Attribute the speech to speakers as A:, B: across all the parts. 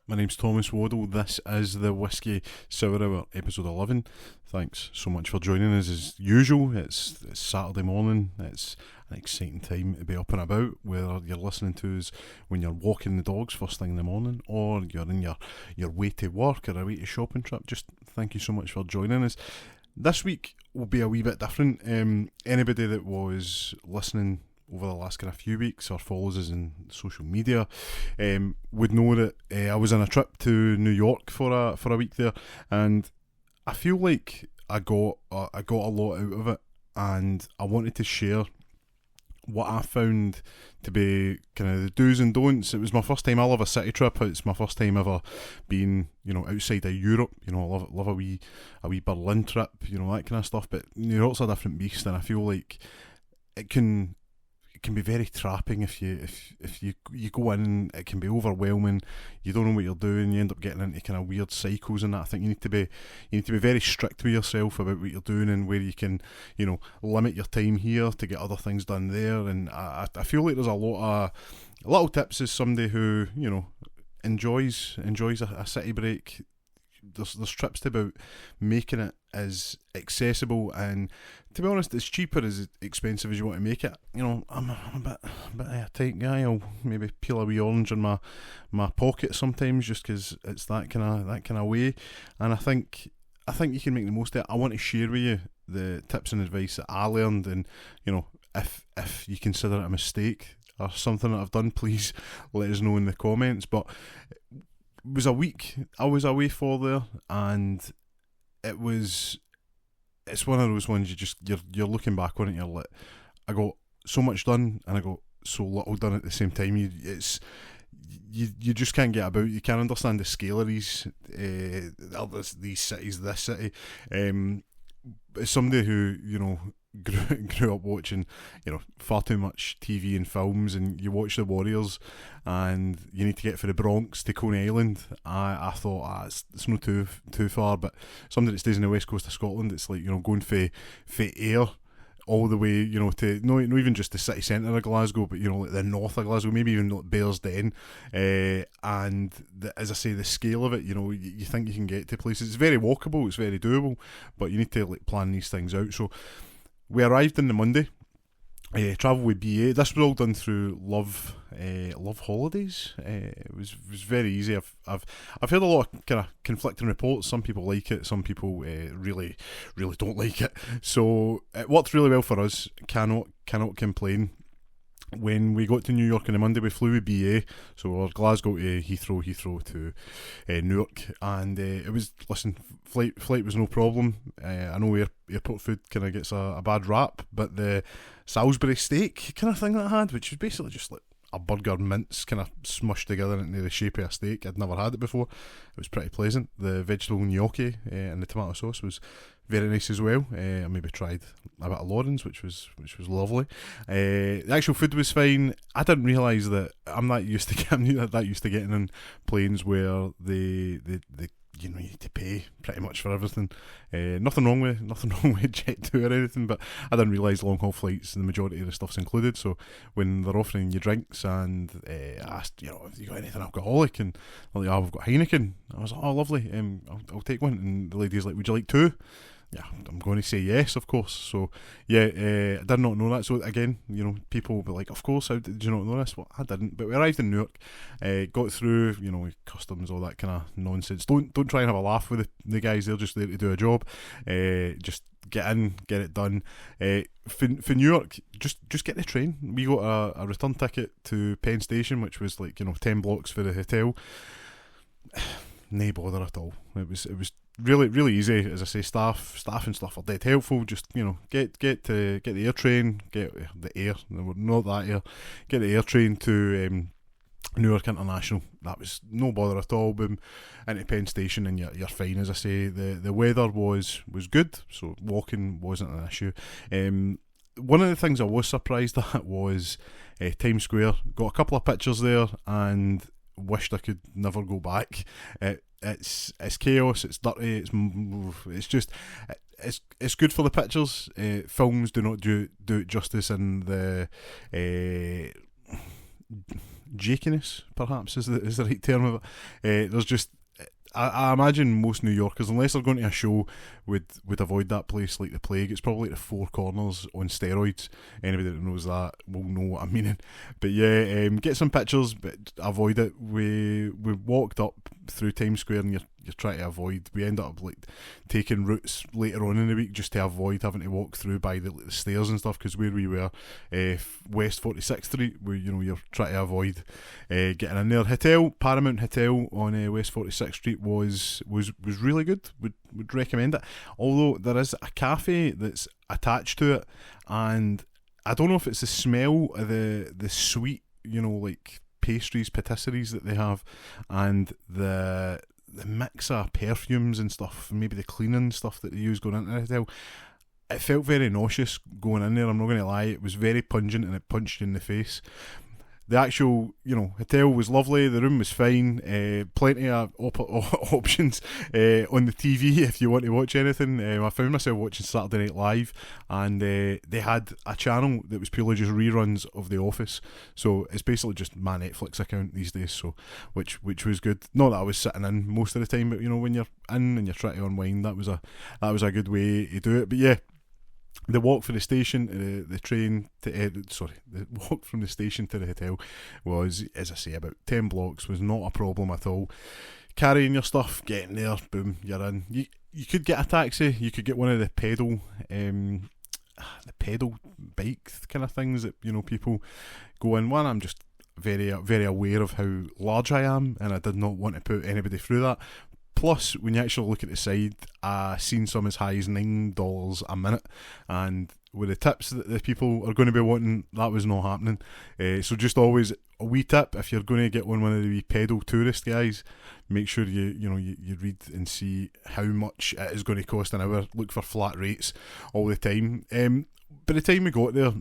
A: My name's Thomas Waddle. This is the Whisky Sour Hour, episode 11. Thanks so much for joining us as usual. It's Saturday morning. It's an exciting time to be up and about, whether you're listening to us when you're walking the dogs first thing in the morning, or you're in your way to work or away to shopping trip. Just thank you so much for joining us. This week will be a wee bit different. Anybody that was listening over the last kind of few weeks or follows us in social media would know that I was on a trip to New York for a week there, and I feel like I got a lot out of it, and I wanted to share what I found to be kind of the do's and don'ts. It was my first time. I love a city trip. It's my first time ever being, outside of Europe. I love a wee Berlin trip, that kind of stuff. But New York's a different beast, and I feel like it can be very trapping if you go in. It can be overwhelming. You don't know what you're doing. You end up getting into kind of weird cycles and that. I think you need to be very strict with yourself about what you're doing and where you can limit your time here to get other things done there. And I feel like there's a lot of little tips as somebody who enjoys a city break. There's trips about making it as accessible and, to be honest, as cheap or as expensive as you want to make it. I'm a bit of a tight guy. I'll maybe peel a wee orange in my pocket sometimes just because it's that kind of way. And I think you can make the most of it. I want to share with you the tips and advice that I learned, and if you consider it a mistake or something that I've done, please let us know in the comments. But it was a week I was away for there, and it's one of those ones you're looking back on it and you're like, I got so much done and I got so little done at the same time. You just can't get about. You can't understand the scale of these cities, this city. As somebody who grew up watching far too much TV and films, and you watch the Warriors and you need to get for the Bronx to Coney Island, I thought it's not too far. But somebody that stays in the west coast of Scotland, it's like going for Ayr all the way to not even just the city centre of Glasgow, but like the north of Glasgow, maybe even like Bearsden, and as I say, the scale of it, you think you can get to places. It's very walkable, it's very doable, but you need to plan these things out. So we arrived on the Monday. Travel with BA. This was all done through Love Holidays. It was very easy. I've heard a lot of kind of conflicting reports. Some people like it. Some people really don't like it. So it worked really well for us. Cannot complain. When we got to New York on the Monday, we flew with BA, so we were Glasgow to Heathrow to Newark, and it was, flight was no problem. I know airport food kind of gets a bad rap, but the Salisbury steak kind of thing that I had, which was basically just like a burger mince kind of smushed together into the shape of a steak. I'd never had it before. It was pretty pleasant. The vegetable gnocchi and the tomato sauce was very nice as well. I maybe tried a bit of Lauren's, which was lovely. The actual food was fine. I didn't realise that I'm not used to getting on planes where they you need to pay pretty much for everything. Nothing wrong with Jet2 or anything, but I didn't realise long haul flights, the majority of the stuff's included. So when they're offering you drinks and asked, have you got anything alcoholic, and they're like, we've got Heineken. I was like, oh, lovely. I'll take one. And the lady's like, would you like two? Yeah, I'm going to say yes, of course. So yeah, I did not know that. So again, people will be like, of course, how did you not know this? Well, I didn't. But we arrived in Newark, got through, customs, all that kind of nonsense. Don't try and have a laugh with the guys. They're just there to do a job. Just get in, get it done. For Newark, just get the train. We got a return ticket to Penn Station, which was 10 blocks for the hotel. No bother at all. It was really easy. As I say, staff and stuff are dead helpful. Just get the air train, get the air, not that air, get the air train to Newark International. That was no bother at all. Boom, into Penn Station and you're fine. As I say, the weather was good, so walking wasn't an issue. One of the things I was surprised at was Times Square. Got a couple of pictures there and wished I could never go back. It's chaos, it's dirty, it's just it's good for the pictures. Films do not do it justice in the jakiness, perhaps is the right term of it. There's just, I imagine most New Yorkers, unless they're going to a show, would avoid that place like the plague. It's probably like the Four Corners on steroids. Anybody that knows that will know what I'm meaning. But yeah, get some pictures, but avoid it. We walked up through Times Square, and you're trying to avoid. We end up like taking routes later on in the week just to avoid having to walk through by the stairs and stuff, because where we were, West 46th Street, where you're trying to avoid getting in there. Paramount Hotel on West 46th Street was really good. Would recommend it. Although there is a cafe that's attached to it, and I don't know if it's the smell of the sweet, like pastries, patisseries that they have, and the mix of perfumes and stuff, maybe the cleaning stuff that they use going into the hotel. It felt very nauseous going in there, I'm not going to lie. It was very pungent and it punched you in the face. The actual, hotel was lovely. The room was fine. Plenty of options on the TV if you want to watch anything. I found myself watching Saturday Night Live, and they had a channel that was purely just reruns of The Office. So it's basically just my Netflix account these days. So which was good. Not that I was sitting in most of the time, but when you're in and you're trying to unwind, that was a good way to do it. But yeah. The walk from the station to the train to the walk from the station to the hotel was, as I say, about 10 blocks. Was not a problem at all. Carrying your stuff, getting there, boom, you're in. You could get a taxi. You could get one of the pedal bike kind of things that people go in. One, I'm just very very aware of how large I am, and I did not want to put anybody through that. Plus, when you actually look at the side, I've seen some as high as $9 a minute, and with the tips that the people are going to be wanting, that was not happening. So just always a wee tip: if you're going to get one of the wee pedal tourist guys, make sure you read and see how much it is going to cost an hour. Look for flat rates all the time. By the time we got there,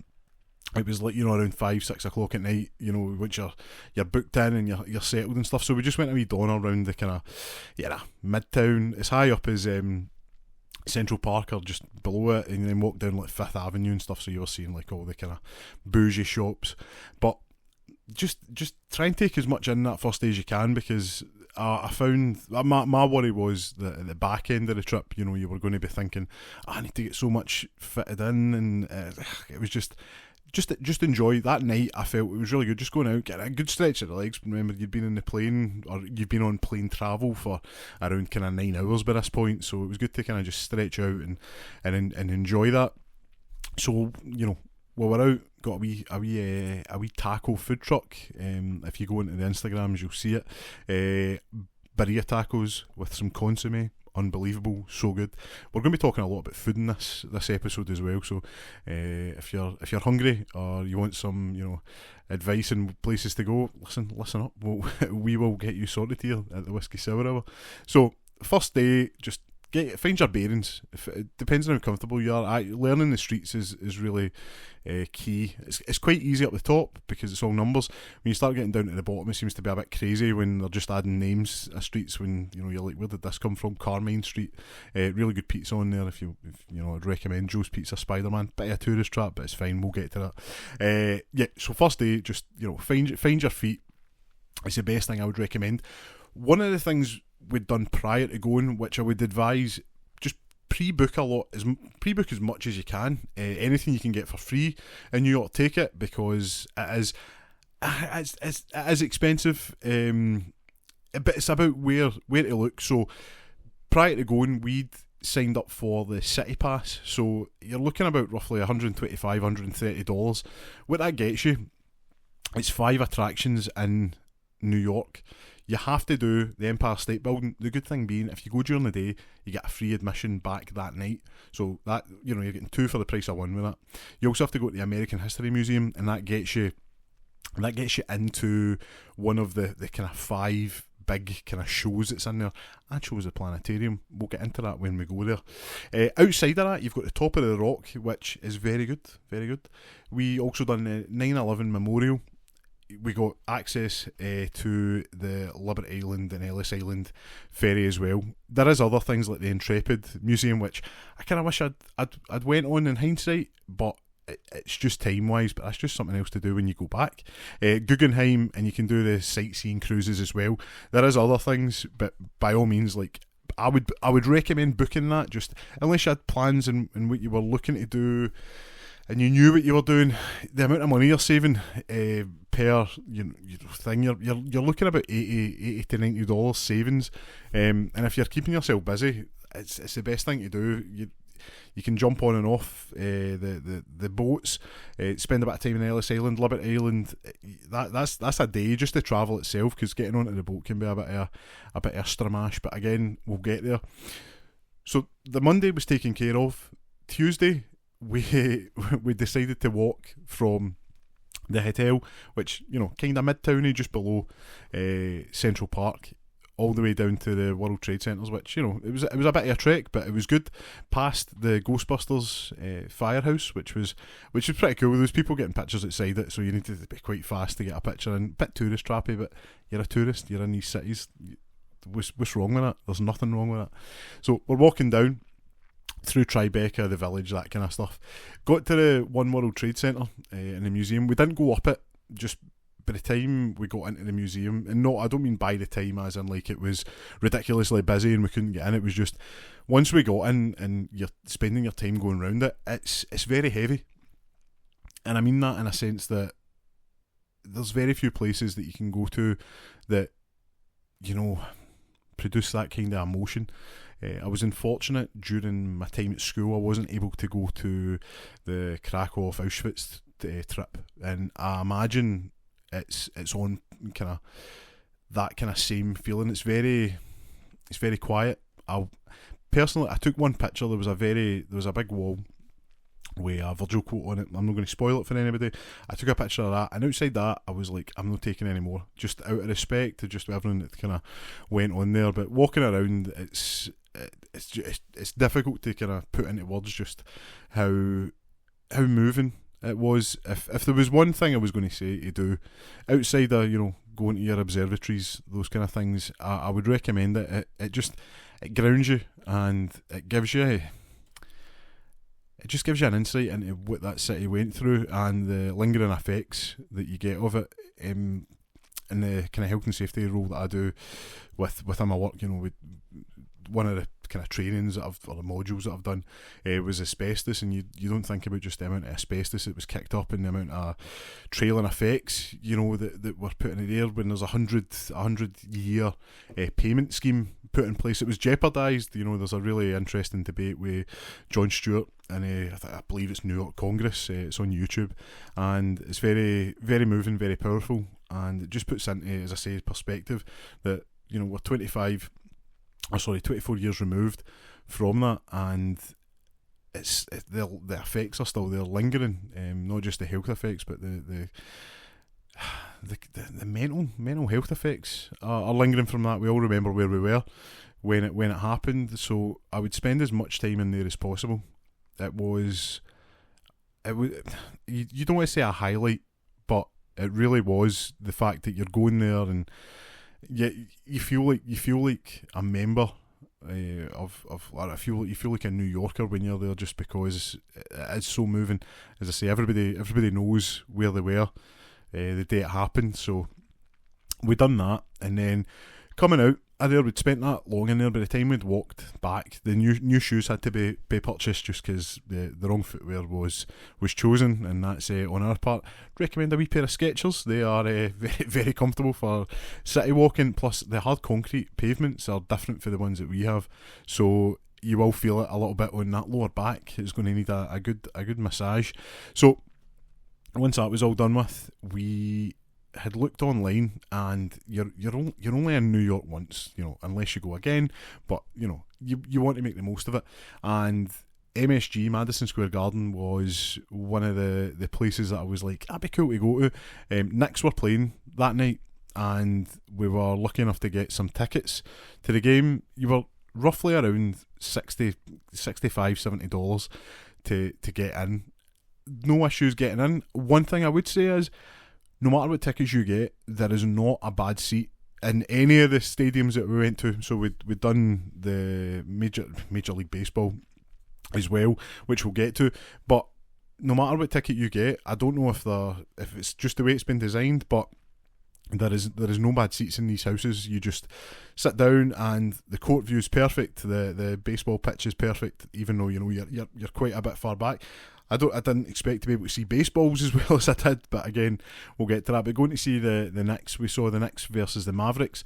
A: it was like around 5-6 o'clock at night, which you're booked in and you're settled and stuff. So we just went a wee donner around the kind of Midtown, as high up as Central Park or just below it, and then walked down like Fifth Avenue and stuff. So you were seeing like all the kind of bougie shops, but just try and take as much in that first day as you can, because I found my worry was that at the back end of the trip, you were going to be thinking, I need to get so much fitted in, and it was just enjoy that night. I felt it was really good, just going out, getting a good stretch of the legs. Remember, you'd been in the plane, or you've been on plane travel for around kind of 9 hours by this point, so it was good to kind of just stretch out and enjoy that. So while we're out, got a wee taco food truck. If you go into the Instagrams, you'll see it. Birria tacos with some consomme. Unbelievable, so good. We're going to be talking a lot about food in this episode as well. So if you're hungry or you want some advice and places to go, listen up. We will get you sorted here at the Whisky Sour Hour. So first day, just find your bearings. It depends on how comfortable you are. Learning the streets is really key. It's quite easy up the top because it's all numbers. When you start getting down to the bottom, it seems to be a bit crazy when they're just adding names of streets. When you're like, where did this come from? Carmine Street. Really good pizza on there. If you I'd recommend Joe's Pizza Spider-Man. Bit of a tourist trap, but it's fine. We'll get to that. So first day, just find your feet. It's the best thing I would recommend. One of the things we'd done prior to going, which I would advise, just pre-book as much as you can. Anything you can get for free in New York, take it, because it is expensive. But it's about where to look. So prior to going, we'd signed up for the City Pass, so you're looking about roughly $125, $130. What that gets you, it's 5 attractions in New York. You have to do the Empire State Building. The good thing being, if you go during the day, you get a free admission back that night. So that you're getting 2 for the price of 1 with that. You also have to go to the American History Museum, and that gets you into one of the kind of 5 big kind of shows that's in there. That shows the planetarium. We'll get into that when we go there. Outside of that, you've got the Top of the Rock, which is very good, very good. We also done the 9/11 Memorial. We got access to the Liberty Island and Ellis Island ferry as well. There is other things like the Intrepid Museum, which I kind of wish I'd went on in hindsight, but it's just time wise, but that's just something else to do when you go back. Guggenheim, and you can do the sightseeing cruises as well. There is other things, but by all means, like I would recommend booking that, just unless you had plans and what you were looking to do, and you knew what you were doing. The amount of money you're saving per thing, you're looking about $80 to $90 savings, and if you're keeping yourself busy, it's the best thing to do. You can jump on and off the boats, spend a bit of time in Ellis Island, Liberty Island. That's a day just to travel itself, because getting onto the boat can be a bit of a stramash. But again, we'll get there. So the Monday was taken care of. Tuesday, we decided to walk from the hotel, which kind of mid-towny, just below Central Park, all the way down to the World Trade Centres, which it was a bit of a trek, but it was good. Past the Ghostbusters firehouse, which was pretty cool. There was people getting pictures outside it, so you needed to be quite fast to get a picture. And a bit tourist trappy, but you're a tourist. You're in these cities. What's wrong with that? There's nothing wrong with that. So we're walking down through Tribeca, the village, that kind of stuff. Got to the One World Trade Centre in the museum. We didn't go up it. Just by the time we got into the museum, and no, I don't mean by the time as in like it was ridiculously busy and we couldn't get in. It was just once we got in and you're spending your time going around it, it's very heavy. And I mean that in a sense that there's very few places that you can go to that produce that kind of emotion. I was unfortunate during my time at school. I wasn't able to go to the Krakow Auschwitz trip, and I imagine it's on kind of that kind of same feeling. It's very quiet. I took one picture. There was a big wall with a Virgil quote on it. I'm not going to spoil it for anybody. I took a picture of that, and outside that I was like, I'm not taking any more, just out of respect to just everyone that kind of went on there. But walking around, it's difficult to kind of put into words just how moving it was. If there was one thing I was going to say to do outside of going to your observatories, those kind of things, I would recommend it. It grounds you, and it just gives you an insight into what that city went through and the lingering effects that you get of it. In the kind of health and safety role that I do within my work, with one of the kind of trainings or the modules that I've done was asbestos, and you don't think about just the amount of asbestos that was kicked up and the amount of trailing effects that we're putting in there. When there's a 100-year payment scheme put in place, it was jeopardised. There's a really interesting debate with Jon Stewart, and I believe it's New York Congress. It's on YouTube, and it's very, very moving, very powerful, and it just puts into, as I say, perspective that we're 24 years removed from that, and the effects are still there, lingering. Not just the health effects, but the mental health effects are lingering from that. We all remember where we were when it happened. So I would spend as much time in there as possible. You don't want to say a highlight, but it really was the fact that you're going there and you feel like a member you feel like a New Yorker when you're there, just because it's so moving. As I say, everybody knows where they were the day it happened. So we done that, and then coming out of there, we'd spent that long in there. By the time we'd walked back, the new shoes had to be purchased, just because the wrong footwear was chosen, and that's on our part. Recommend a wee pair of Skechers. They are very, very comfortable for city walking, plus the hard concrete pavements are different for the ones that we have, so you will feel it a little bit on that lower back. It's going to need a good massage. So once that was all done with, we had looked online, and you're only in New York once, unless you go again, but you want to make the most of it. And MSG, Madison Square Garden, was one of the places that I was like, that'd be cool to go to. Knicks were playing that night, and we were lucky enough to get some tickets to the game. You were roughly around $65, $70 to get in. No issues getting in. One thing I would say is, no matter what tickets you get, there is not a bad seat in any of the stadiums that we went to. So we'd done the Major League Baseball as well, which we'll get to. But no matter what ticket you get, I don't know if it's just the way it's been designed, but there is no bad seats in these houses. You just sit down and the court view is perfect. The baseball pitch is perfect, even though you're quite a bit far back. I didn't expect to be able to see baseballs as well as I did, but again, we'll get to that. But going to see the Knicks, we saw the Knicks versus the Mavericks.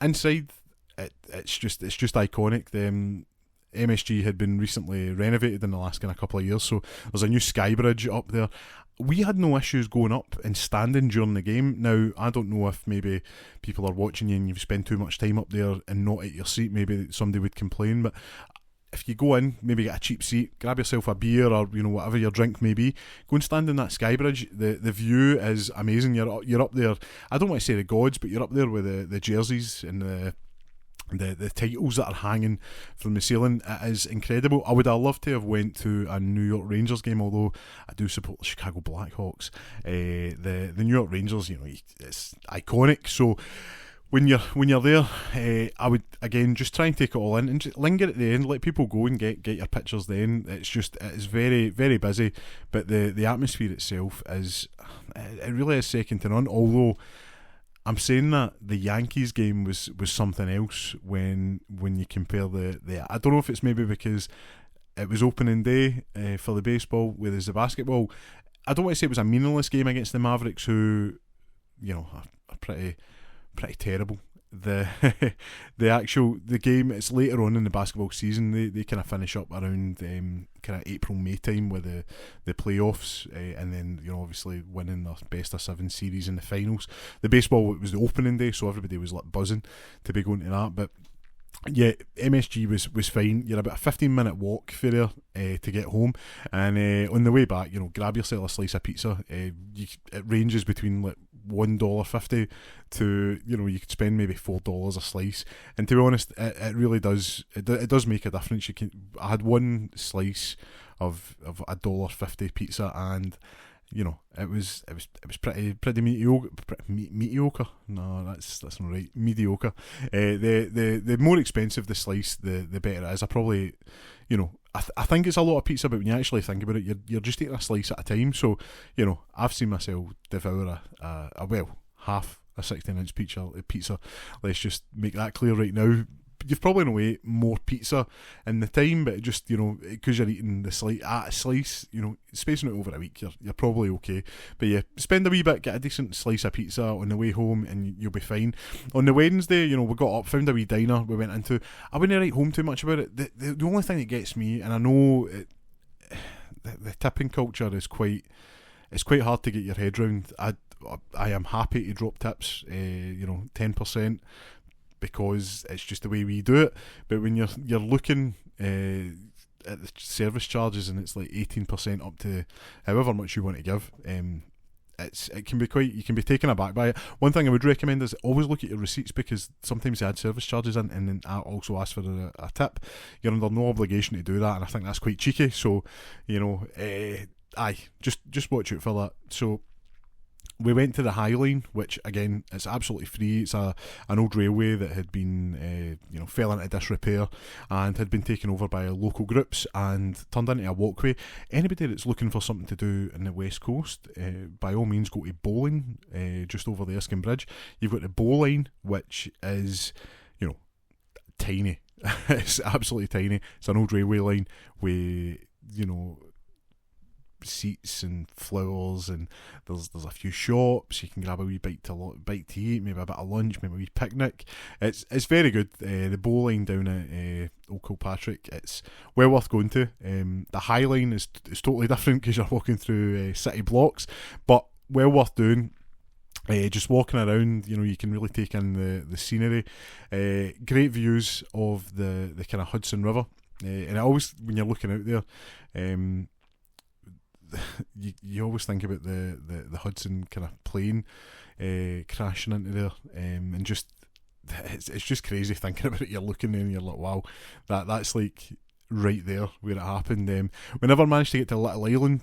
A: Inside, it's just iconic. The MSG had been recently renovated in the last kind of couple of years, so there's a new sky bridge up there. We had no issues going up and standing during the game. Now, I don't know if maybe people are watching you and you've spent too much time up there and not at your seat. Maybe somebody would complain, but if you go in, maybe get a cheap seat, grab yourself a beer or whatever your drink may be, go and stand in that sky bridge. The view is amazing. You're up there. I don't want to say the gods, but you're up there with the jerseys and the titles that are hanging from the ceiling. It is incredible. I would have loved to have went to a New York Rangers game, although I do support the Chicago Blackhawks. The New York Rangers, it's iconic. So when you're there, I would again just try and take it all in and just linger at the end. Let people go and get your pictures. Then it's very, very busy, but the atmosphere itself it really is second to none. Although I'm saying that the Yankees game was something else when you compare the I don't know if it's maybe because it was opening day for the baseball, whereas the basketball, I don't want to say it was a meaningless game against the Mavericks, who are pretty terrible. The game, it's later on in the basketball season. They kind of finish up around kind of April-May time with the playoffs, and then obviously winning the best of 7 series in the finals. The baseball, it was the opening day, so everybody was like buzzing to be going to that. But yeah, MSG was fine. You're about a 15-minute walk for there to get home, and on the way back, grab yourself a slice of pizza. It ranges between like $1.50 to you could spend maybe $4 a slice, and to be honest, it really does it does make a difference. I had one slice of $1.50 pizza, and it was pretty mediocre. No, that's not right. Mediocre. The more expensive the slice, the better it is. I probably, I think it's a lot of pizza, but when you actually think about it, you're just eating a slice at a time. So, I've seen myself devour half a 16-inch pizza. Let's just make that clear right now. You've probably not ate more pizza in the time, but just because you're eating the slice, spacing it over a week, you're probably okay. But yeah, spend a wee bit, get a decent slice of pizza on the way home, and you'll be fine. On the Wednesday, we got up, found a wee diner we went into. I wouldn't write home too much about it. The only thing that gets me, and I know the tipping culture is quite hard to get your head round. I am happy to drop tips, 10%. Because it's just the way we do it. But when you're looking at the service charges, and it's like 18% up to however much you want to give, it can be you can be taken aback by it. One thing I would recommend is always look at your receipts, because sometimes they add service charges in and then also ask for a tip. You're under no obligation to do that, and I think that's quite cheeky. So just watch out for that. So we went to the High Line, which again is absolutely free. It's an old railway that had been fell into disrepair and had been taken over by local groups and turned into a walkway. Anybody that's looking for something to do in the West Coast, by all means go to Bowling, just over the Erskine Bridge. You've got the Bow Line, which is tiny. It's absolutely tiny. It's an old railway line with seats and flowers, and there's a few shops. You can grab a wee bite to eat, maybe a bit of lunch, maybe a wee picnic. It's very good. The Bow Line down at Old Kilpatrick, it's well worth going to. The High Line is totally different because you're walking through city blocks, but well worth doing. Just walking around, you can really take in the scenery. Great views of the kind of Hudson River, and always when you're looking out there, you always think about the Hudson kind of plane crashing into there, and just it's just crazy thinking about it. You're looking there and you're like, wow, that's like right there where it happened. We never managed to get to Little Island.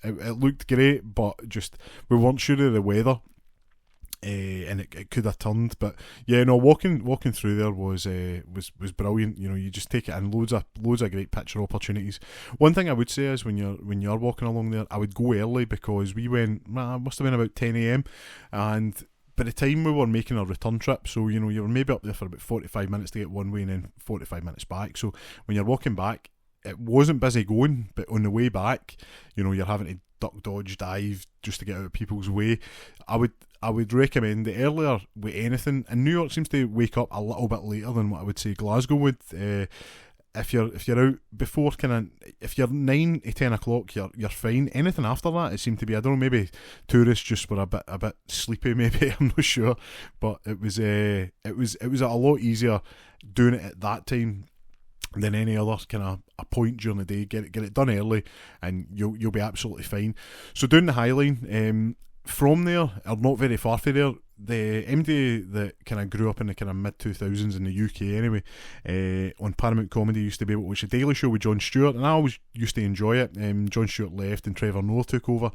A: It looked great, but just we weren't sure of the weather. And it could have turned, but yeah, no, walking through there was brilliant. You know, you just take it in, loads of great picture opportunities. One thing I would say is when you're walking along there, I would go early, because we went, must have been about 10 a.m, and by the time we were making our return trip, so you know, you were maybe up there for about 45 minutes to get one way and then 45 minutes back. So when you're walking back, it wasn't busy going, but on the way back, you know, you're having to duck, dodge, dive just to get out of people's way. I would recommend it earlier with anything, and New York seems to wake up a little bit later than what I would say Glasgow would. If you're out before if you're 9 to 10 o'clock, you're fine. Anything after that, it seemed to be, I don't know, maybe tourists just were a bit sleepy, maybe, I'm not sure, but it was a lot easier doing it at that time than any other kind of a point during the day. Get it done early, and you'll be absolutely fine. So down the High Line, from there, or not very far from there, the MD that kind of grew up in the kind of mid 2000s in the UK anyway, on Paramount Comedy, used to be able to watch The Daily Show with Jon Stewart, and I always used to enjoy it. Jon Stewart left and Trevor Noah took over,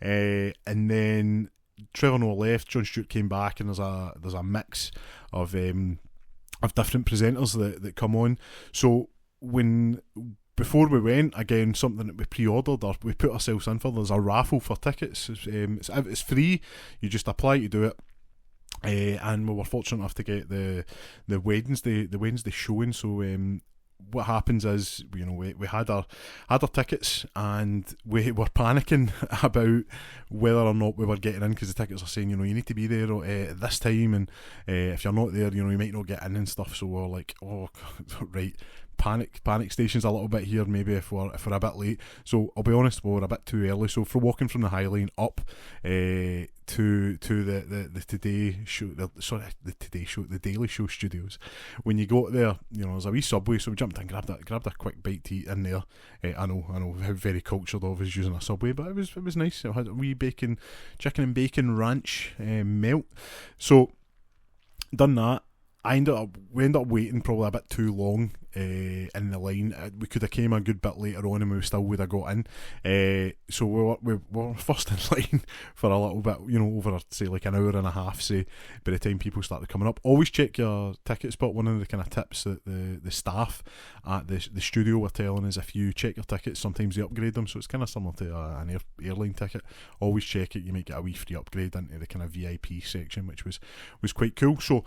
A: and then Trevor Noah left, Jon Stewart came back, and there's a mix of different presenters that come on. So before we went, again, something that we pre-ordered or we put ourselves in for, there's a raffle for tickets. It's free, you just apply to do it. And we were fortunate enough to get the Wednesday showing. So what happens is, you know, we had our tickets, and we were panicking about whether or not we were getting in, because the tickets are saying, you know, you need to be there at this time, and if you're not there, you know, you might not get in and stuff. So we're like, oh right, panic stations a little bit here, maybe if we're a bit late. So I'll be honest, we were a bit too early. So for walking from the High Line up to the Today Show, the Daily Show studios, when you go there, you know, there's a wee Subway, so we jumped in, grabbed a quick bite to eat in there. I know how very cultured I was using a Subway, but it was nice. It had a wee chicken and bacon ranch melt. So done that. We ended up waiting probably a bit too long in the line. We could have came a good bit later on, and we still would have got in. So we were first in line for a little bit, you know, over say like an hour and a half. Say by the time people started coming up, always check your tickets. But one of the kind of tips that the staff at the studio were telling is, if you check your tickets, sometimes they upgrade them. So it's kind of similar to an airline ticket. Always check it. You might get a wee free upgrade into the kind of VIP section, which was quite cool. So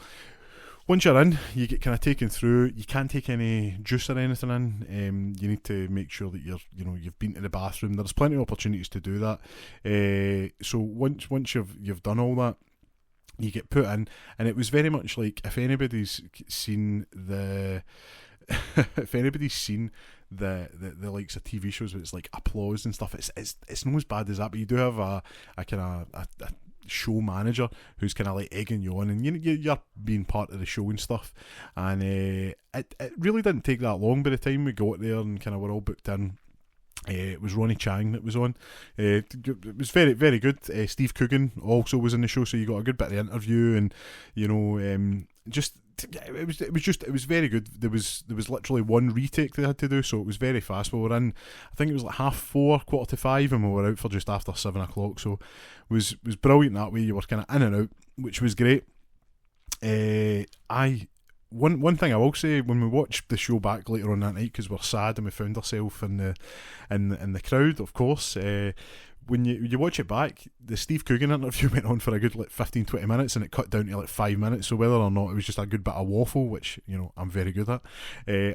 A: once you're in, you get kind of taken through. You can't take any juice or anything in. You need to make sure that you've been to the bathroom. There's plenty of opportunities to do that. So once you've done all that, you get put in, and it was very much like, if anybody's seen the likes of TV shows where it's like applause and stuff, it's not as bad as that, but you do have a kind of a show manager who's kind of like egging you on, and you're being part of the show and stuff. And it really didn't take that long by the time we got there and kind of were all booked in. It was Ronnie Chang that was on. It was very, very good. Steve Coogan also was in the show, so you got a good bit of the interview, and you know, it was very good. There was literally one retake they had to do, so it was very fast. We were in, I think it was like 4:30, 4:45, and we were out for just after 7 o'clock. So it was brilliant that way. You were kind of in and out, which was great. One thing I will say, when we watched the show back later on that night, because we're sad and we found ourselves in the crowd, of course, when you watch it back, the Steve Coogan interview went on for a good like 15-20 minutes, and it cut down to like 5 minutes. So whether or not it was just a good bit of waffle, which, you know, I'm very good at,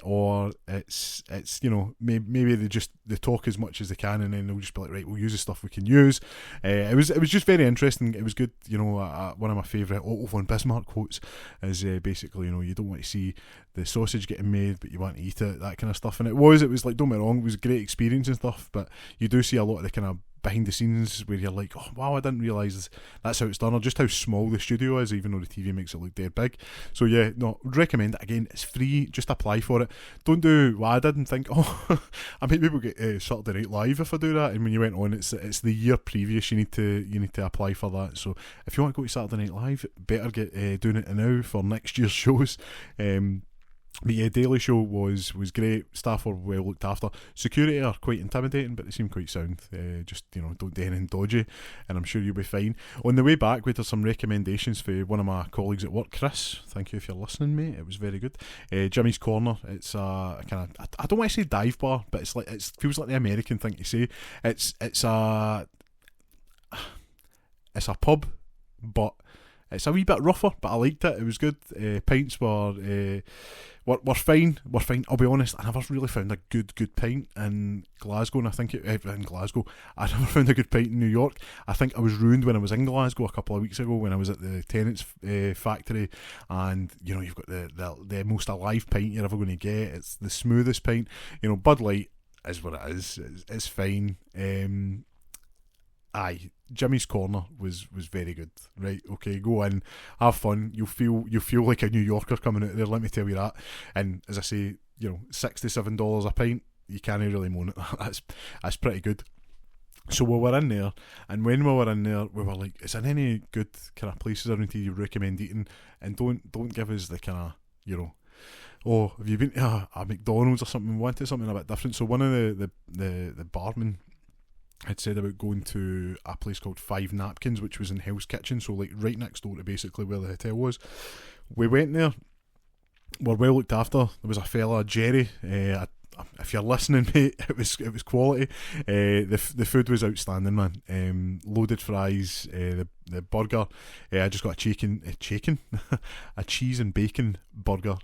A: or it's you know, maybe they talk as much as they can, and then they'll just be like, right, we'll use the stuff we can use. It was just very interesting. It was good. You know, one of my favourite Otto von Bismarck quotes is basically, you know, you don't want to see the sausage getting made, but you want to eat it, that kind of stuff. And it was like, don't get me wrong, it was a great experience and stuff, but you do see a lot of the kind of behind the scenes where you're like, oh wow, I didn't realise that's how it's done, or just how small the studio is, even though the TV makes it look dead big. So yeah, no, would recommend it. Again, it's free, just apply for it. Don't do what I did and think, oh I might be able to get Saturday Night Live if I do that. And when you went on, it's the year previous, you need to apply for that. So if you want to go to Saturday Night Live, better get doing it now for next year's shows. But yeah, Daily Show was great. Staff were well looked after. Security are quite intimidating, but they seem quite sound. Just, don't do anything dodgy, and I'm sure you'll be fine. On the way back, we had some recommendations for one of my colleagues at work, Chris. Thank you if you're listening, mate. It was very good. Jimmy's Corner. It's a kind of, I don't want to say dive bar, but it feels like the American thing to say. It's a pub, but it's a wee bit rougher, but I liked it. It was good. Pints were fine. I'll be honest, I never really found a good pint in Glasgow, and I think in Glasgow, I never found a good pint in New York. I think I was ruined when I was in Glasgow a couple of weeks ago when I was at the Tennent's factory, and you've got the most alive pint you're ever going to get. It's the smoothest pint. Bud Light is what it is. It's fine. Aye, Jimmy's Corner was very good. Right, okay, go in, have fun. You'll feel like a New Yorker coming out there. Let me tell you that. And as I say, $67 a pint. You can't really moan it. That's pretty good. So we were in there, and when we were in there, we were like, "Is there any good kind of places around here you recommend eating?" And don't give us the kind of oh, have you been to a McDonald's or something? We wanted something a bit different. So one of the barmen had said about going to a place called Five Napkins, which was in Hell's Kitchen, so like right next door to basically where the hotel was. We went there, were well looked after. There was a fella, Jerry. If you're listening, mate, it was quality. The food was outstanding, man. Loaded fries, the burger. I just got a a cheese and bacon burger.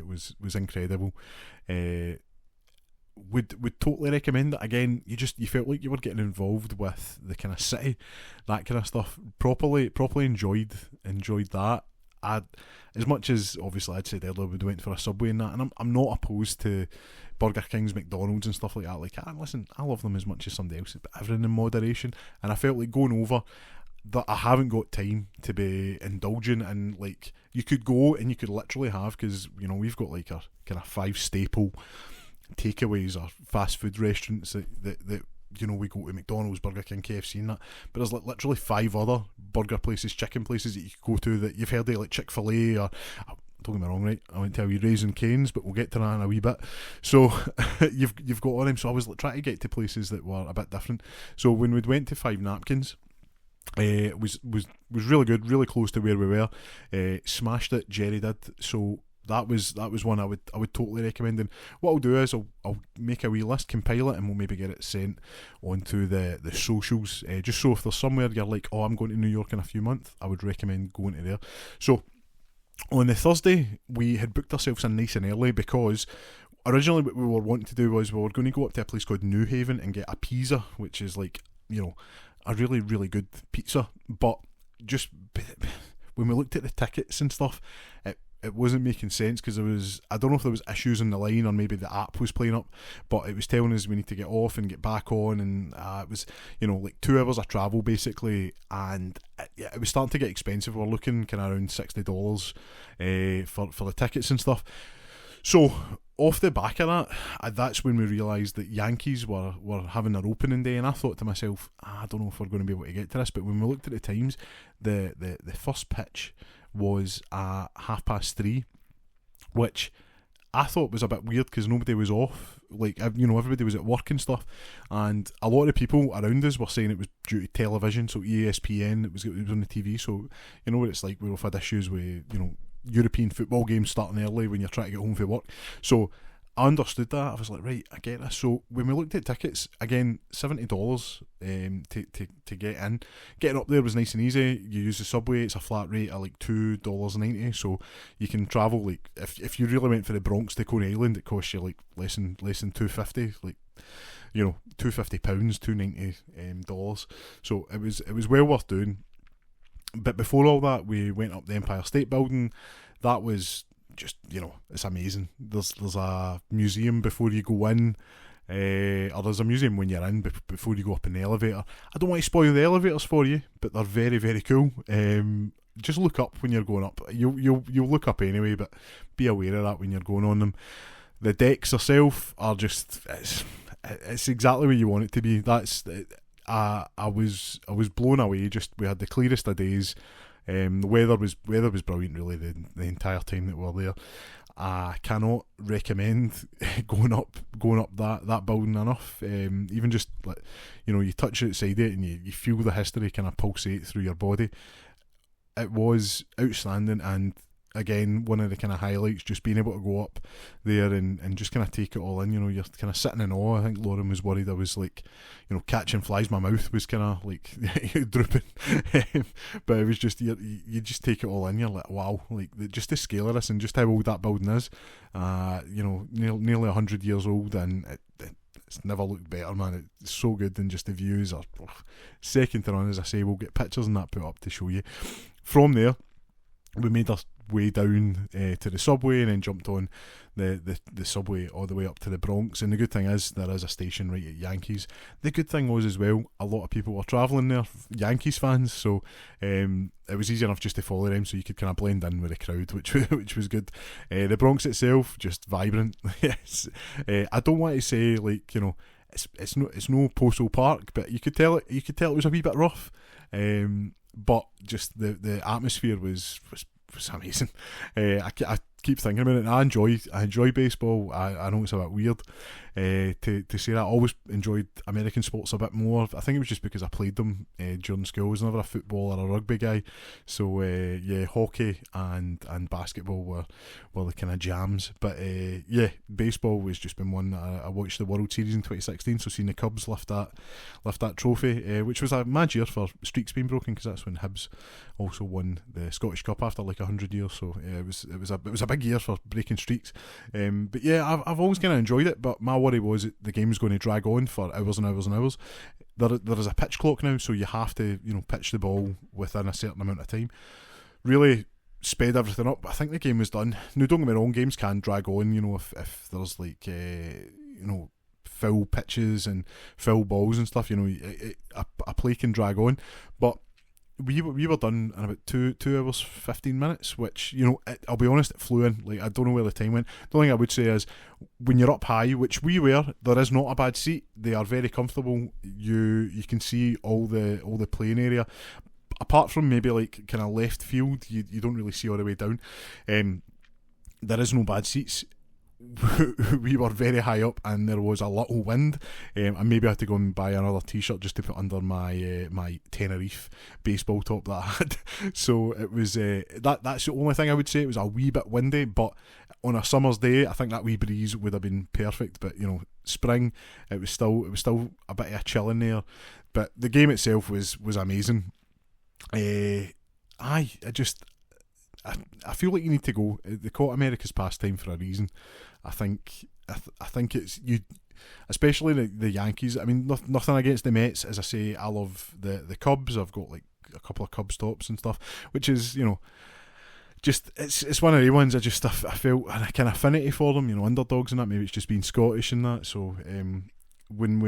A: Was incredible. Would totally recommend it. Again, you felt like you were getting involved with the kind of city, that kind of stuff. Properly enjoyed that. As much as obviously I'd said earlier we went for a Subway and that, and I'm not opposed to Burger Kings, McDonald's and stuff like that. Like, listen, I love them as much as somebody else, but everything in moderation. And I felt like going over that I haven't got time to be indulging in, like, you could go and you could literally have, because we've got like a kind of 5 staple takeaways or fast food restaurants that we go to McDonald's, Burger King, KFC and that, but there's like literally 5 other burger places, chicken places that you could go to that you've heard of, like Chick-fil-A or, don't get me wrong, right, I won't tell you Raising Cane's, but we'll get to that in a wee bit. So you've got all them. So I was trying to get to places that were a bit different. So when we went to Five Napkins, it was really good, really close to where we were. Smashed it, Jerry did. So that was one I would totally recommend. And what I'll do is I'll make a wee list, compile it, and we'll maybe get it sent onto the socials. Just so if there's somewhere you're like, oh, I'm going to New York in a few months, I would recommend going to there. So on the Thursday, we had booked ourselves in nice and early, because originally what we were wanting to do was we were going to go up to a place called New Haven and get a pizza, which is like, a really, really good pizza. But just when we looked at the tickets and stuff, it wasn't making sense, because I don't know if there was issues on the line or maybe the app was playing up, but it was telling us we need to get off and get back on, and it was like 2 hours of travel basically, and it was starting to get expensive. We're looking kind of around $60 for the tickets and stuff. So off the back of that, that's when we realised that Yankees were having their opening day, and I thought to myself, I don't know if we're going to be able to get to this. But when we looked at the times, the first pitch was at 3:30, which I thought was a bit weird because nobody was off. Like, everybody was at work and stuff, and a lot of people around us were saying it was due to television, so ESPN, it was on the TV. So what it's like, we've had issues with European football games starting early when you're trying to get home from work. So I understood that. I was like, right, I get this. So when we looked at tickets, again, $70 to get in. Getting up there was nice and easy. You use the subway, it's a flat rate of like $2.90. So you can travel, like, if you really went for the Bronx to Coney Island, it costs you like less than $2.50, like, £250, $290 So it was well worth doing. But before all that, we went up the Empire State Building. That was just, it's amazing. There's a museum before you go in, or there's a museum when you're in before you go up in the elevator. I don't want to spoil the elevators for you, but they're very, very cool. Just look up when you're going up. You'll look up anyway, but be aware of that when you're going on them. The decks herself are just, it's exactly where you want it to be. I was blown away. Just, we had the clearest of days. The weather was brilliant, really, the entire time that we were there. I cannot recommend going up that building enough. Even just like, you touch outside it and you feel the history kind of pulsate through your body. It was outstanding, and again, one of the kind of highlights, just being able to go up there and just kind of take it all in. You're kind of sitting in awe. I think Lauren was worried I was like, catching flies. My mouth was kind of like drooping, but it was just you just take it all in. You're like, wow, like just the scale of this and just how old that building is. Nearly 100 years old, and it's never looked better, man. It's so good, and just the views are second to none. As I say, we'll get pictures and that put up to show you. From there, we made our way down to the subway, and then jumped on the subway all the way up to the Bronx. And the good thing is there is a station right at Yankees. The good thing was as well, a lot of people were travelling there, Yankees fans, so it was easy enough just to follow them, so you could kind of blend in with the crowd, which was good. The Bronx itself, just vibrant. Yes, I don't want to say like it's no Postal Park, but you could tell it was a wee bit rough. But just the atmosphere was amazing. I keep thinking about it, and I enjoy baseball. I know it's a bit weird to say that. I always enjoyed American sports a bit more. I think it was just because I played them during school. I was never a football or a rugby guy, so hockey and basketball were the kind of jams. But baseball was just been one. I watched the World Series in 2016, so seeing the Cubs lift that trophy, which was a mad year for streaks being broken, because that's when Hibs also won the Scottish Cup after like 100 years. So it was a big year for breaking streaks. But yeah, I've always kind of enjoyed it. But my worry was that the game's going to drag on for hours and hours and hours. There is a pitch clock now, so you have to pitch the ball within a certain amount of time. Really sped everything up. I think the game was done. Now, don't get me wrong, games can drag on. If there's like full pitches and full balls and stuff, a play can drag on. But we were done in about 2 hours 15 minutes, which I'll be honest, it flew in. Like, I don't know where the time went. The only thing I would say is, when you're up high, which we were, there is not a bad seat. They are very comfortable. You can see all the playing area. Apart from maybe like kind of left field, you don't really see all the way down. There is no bad seats. We were very high up, and there was a little wind. I maybe had to go and buy another t-shirt just to put under my my Tenerife baseball top that I had. So it was that's the only thing I would say. It was a wee bit windy, but on a summer's day, I think that wee breeze would have been perfect. But spring, it was still a bit of a chill in there. But the game itself was amazing. I feel like you need to go. They call it America's pastime for a reason. I think it's you, especially the Yankees. I mean, nothing against the Mets. As I say, I love the Cubs. I've got like a couple of Cubs tops and stuff, which is just it's one of the ones. I felt a kind of affinity for them. Underdogs and that. Maybe it's just being Scottish and that. So when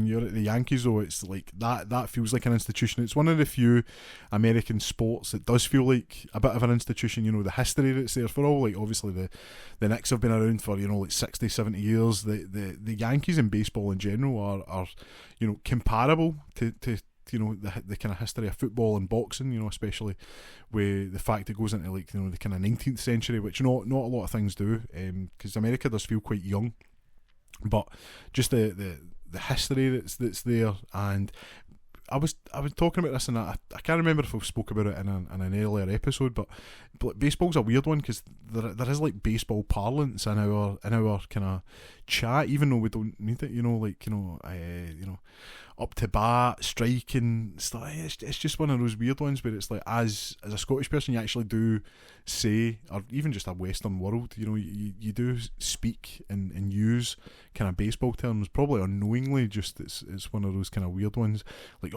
A: you're at the Yankees, though, it's like that feels like an institution. It's one of the few American sports that does feel like a bit of an institution. The history that's there for all, like obviously the Knicks have been around for like 60, 70 years. The Yankees in baseball in general are comparable to the kind of history of football and boxing, especially with the fact it goes into like the kind of 19th century, which not a lot of things do, because America does feel quite young. But just the history that's there, and I was talking about this, and I can't remember if I spoke about it in an earlier episode, but baseball's a weird one, because there is like baseball parlance in our kind of chat, even though we don't need it. Up to bat, striking stuff. It's just one of those weird ones where it's like, as a Scottish person, you actually do say, or even just a Western world, you do speak and use kind of baseball terms, probably unknowingly. Just it's one of those kind of weird ones. Like,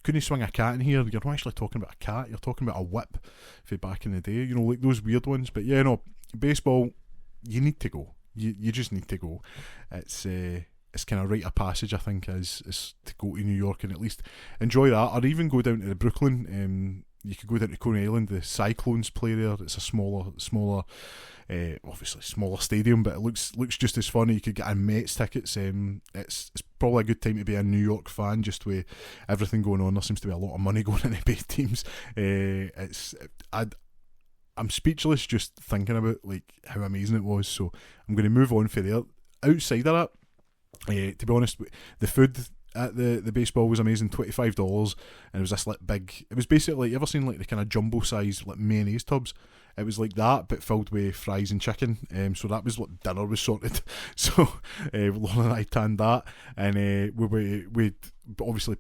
A: couldn't you swing a cat in here? You're not actually talking about a cat. You're talking about a whip for back in the day. Like those weird ones. But yeah, no, baseball, you need to go. You just need to go. It's kind of rite of passage, I think, is to go to New York and at least enjoy that, or even go down to Brooklyn. You could go down to Coney Island. The Cyclones play there. It's a smaller, obviously smaller stadium, but it looks just as fun. You could get Mets tickets. It's probably a good time to be a New York fan, just with everything going on. There seems to be a lot of money going into both teams. I'm speechless just thinking about like how amazing it was. So I'm going to move on for there. Outside of that, to be honest, the food at the baseball was amazing. $25, and it was this like big. It was basically, you ever seen like the kind of jumbo size like mayonnaise tubs? It was like that, but filled with fries and chicken. So that was what dinner was sorted. So Lauren and I tanned that, and we obviously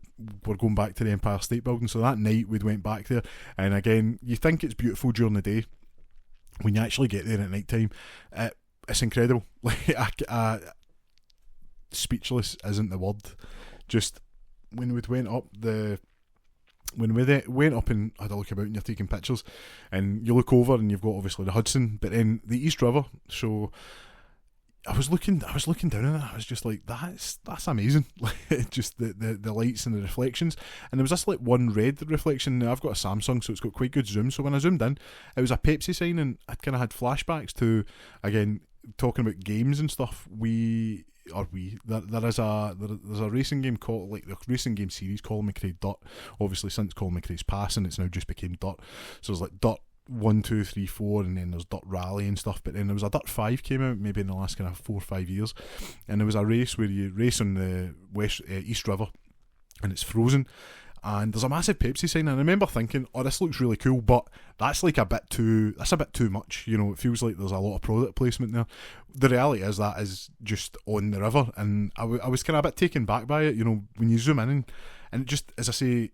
A: we're going back to the Empire State Building. So that night we went back there, and again, you think it's beautiful during the day. When you actually get there at night time, it's incredible. Like speechless isn't the word. Just when we went up and had a look about and you're taking pictures and you look over and you've got obviously the Hudson, but then the East River. So I was looking down on it. I was just like, that's amazing. Like just the lights and the reflections. And there was this like one red reflection. Now, I've got a Samsung, so it's got quite good zoom. So when I zoomed in, it was a Pepsi sign, and I kind of had flashbacks to, again, talking about games and stuff. There's a racing game called, like the racing game series, Colin McRae Dirt. Obviously, since Colin McRae's passing, it's now just became Dirt. So there's like Dirt 1, 2, 3, 4, and then there's Dirt Rally and stuff. But then there was a Dirt 5 came out maybe in the last kind of 4 or 5 years, and there was a race where you race on the East River, and it's frozen. And there's a massive Pepsi sign, and I remember thinking, oh, this looks really cool, but that's a bit too much, you know. It feels like there's a lot of product placement there. The reality is that is just on the river, and I was kind of a bit taken back by it, you know, when you zoom in, and it just, as I say,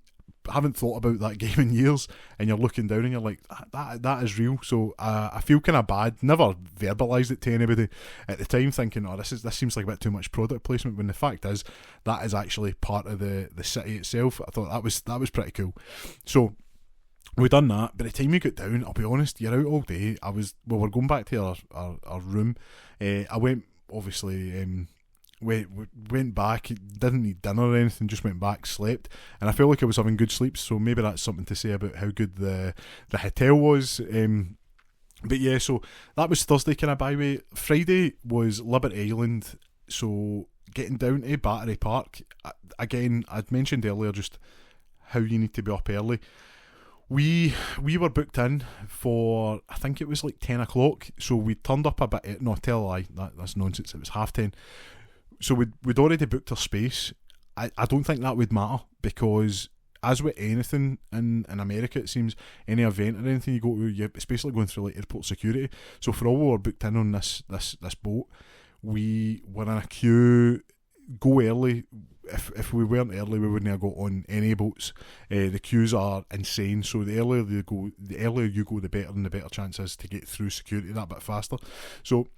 A: I haven't thought about that game in years, and you're looking down and you're like, that is real. So I feel kind of bad. Never verbalised it to anybody at the time, thinking, oh, this seems like a bit too much product placement, when the fact is that is actually part of the city itself. I thought that was pretty cool. So we done that. By the time you get down, I'll be honest, you're out all day. We're going back to our room. I went, obviously, went back, didn't need dinner or anything, just went back, slept, and I felt like I was having good sleeps. So maybe that's something to say about how good the hotel was. But yeah, so that was Thursday kind of byway. Friday was Liberty Island, so getting down to Battery Park. Again, I'd mentioned earlier just how you need to be up early. We were booked in for, I think it was like 10 o'clock, so we turned up a bit, no, tell a lie, that's nonsense, it was 10:30. So we'd already booked our space. I don't think that would matter, because as with anything in America, it seems, any event or anything you go to, it's basically going through like airport security. So for all we were booked in on this boat, we were in a queue. Go early. If we weren't early, we wouldn't have got on any boats. The queues are insane. So the earlier you go, the better, and the better chance is to get through security that bit faster. So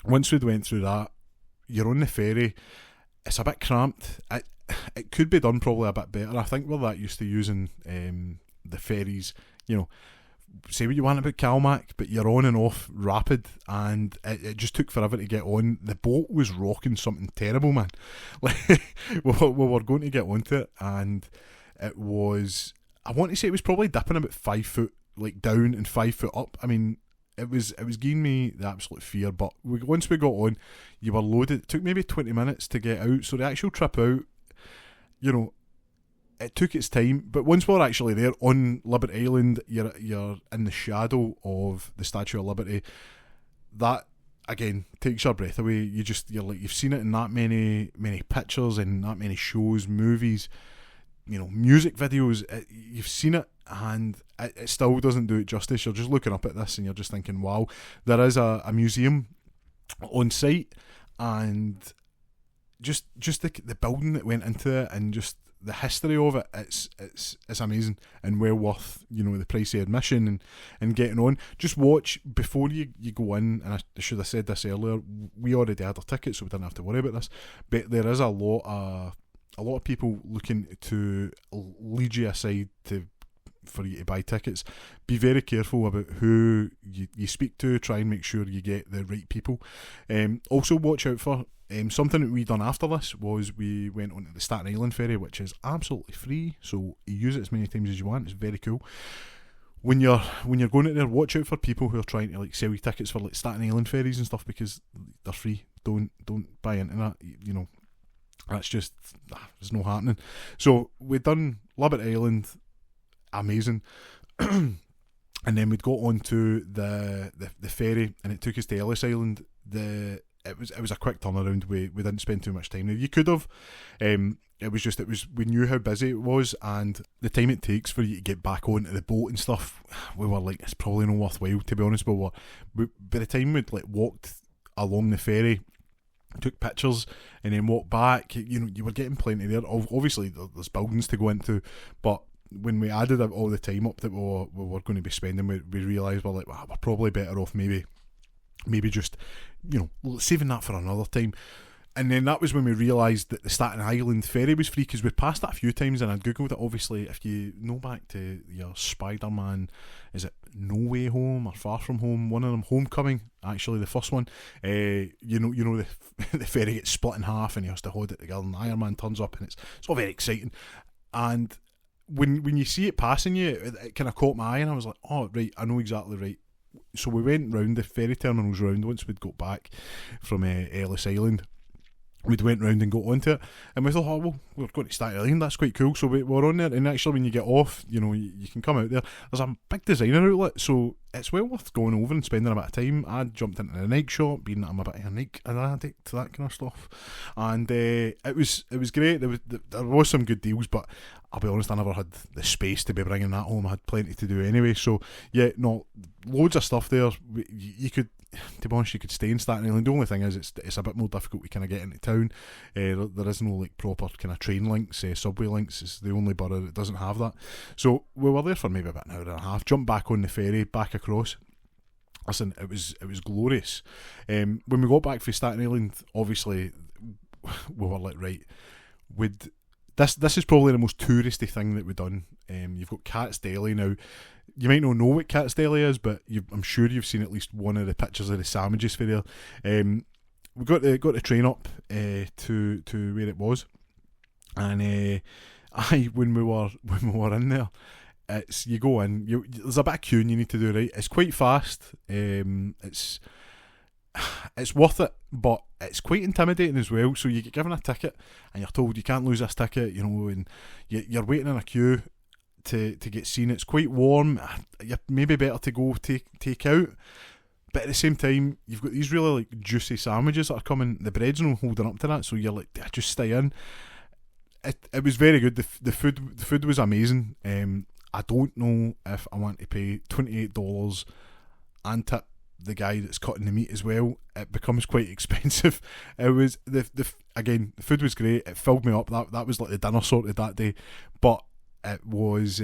A: once we'd went through that, you're on the ferry. It's a bit cramped. It could be done probably a bit better. I think we're that used to using the ferries, you know, say what you want about Calmac, but you're on and off rapid, and it just took forever to get on. The boat was rocking something terrible, man. Like we were going to get onto it, and it was, I want to say it was probably dipping about 5 foot like down and 5 foot up. I mean, it was giving me the absolute fear. But once we got on, you were loaded. It took maybe 20 minutes to get out. So the actual trip out, you know, it took its time. But once we were actually there on Liberty Island, you're in the shadow of the Statue of Liberty. That again takes your breath away. You're like, you've seen it in that many pictures and that many shows, movies, you know, music videos. You've seen it, and it still doesn't do it justice. You're just looking up at this and you're just thinking, wow, there is a museum on site, and just the building that went into it, and just the history of it, it's amazing, and well worth, you know, the price of admission and getting on. Just watch before you go in, and I should have said this earlier, we already had our tickets, so we didn't have to worry about this, but there is a lot of people looking to lead you aside for you to buy tickets. Be very careful about who you speak to. Try and make sure you get the right people. Also watch out for something that we done after this was we went onto the Staten Island ferry, which is absolutely free, so you use it as many times as you want. It's very cool. When you're going out there, watch out for people who are trying to like sell you tickets for like Staten Island ferries and stuff, because they're free. Don't buy into that, you know. That's just, there's no happening. So we've done Liberty Island, amazing. and then we'd got onto the ferry, and it took us to Ellis Island. It was a quick turnaround. We didn't spend too much time there. You could have. We knew how busy it was, and the time it takes for you to get back onto the boat and stuff. We were like, it's probably not worthwhile, to be honest. But by the time we'd like walked along the ferry, took pictures, and then walked back, you were getting plenty there. Obviously, there's buildings to go into, but when we added all the time up that we were going to be spending, we realised we're probably better off maybe just saving that for another time. And then that was when we realised that the Staten Island ferry was free, because we'd passed that a few times, and I'd googled it. Obviously, if you know back to your Spider-Man, is it No Way Home or Far From Home, one of them, Homecoming, actually the first one, the ferry gets split in half and he has to hold it together, and Iron Man turns up, and it's all very exciting. And when you see it passing you, it kind of caught my eye, and I was like, oh right, I know exactly right. So we went round the ferry terminals once we'd got back from Ellis Island. We'd went round and got onto it, and we thought, oh well, we're going to Staten Island, that's quite cool. So we were on there, and actually when you get off, you can come out there. There's a big designer outlet, so it's well worth going over and spending a bit of time. I jumped into the Nike shop, being that I'm a bit of a Nike addict, that kind of stuff, and it was great. There was some good deals, but I'll be honest, I never had the space to be bringing that home. I had plenty to do anyway. So yeah, no, loads of stuff there. You could, to be honest, you could stay in Staten Island. The only thing is it's a bit more difficult to kind of get into town. There is no like proper kind of train links, subway links. It's the only borough that doesn't have that. So we were there for maybe about an hour and a half. Jumped back on the ferry back across. Listen, it was glorious. When we got back from Staten Island, obviously we were like, right, this is probably the most touristy thing that we've done. You've got Cat's Deli now. You might not know what Cat's Deli is, but I'm sure you've seen at least one of the pictures of the sandwiches for there. We got the train up to where it was, and when we were in there, you go in. There's a bit of queuing you need to do, right? It's quite fast. It's worth it, but it's quite intimidating as well. So you get given a ticket, and you're told you can't lose this ticket, and you're waiting in a queue to get seen. It's quite warm. You're maybe better to go take out, but at the same time, you've got these really like juicy sandwiches that are coming. The bread's not holding up to that, so you're like, just stay in. It was very good. The food was amazing. I don't know if I want to pay $28 and tip the guy that's cutting the meat as well. It becomes quite expensive. It was the food was great. It filled me up. That was like the dinner sorted that day, but it was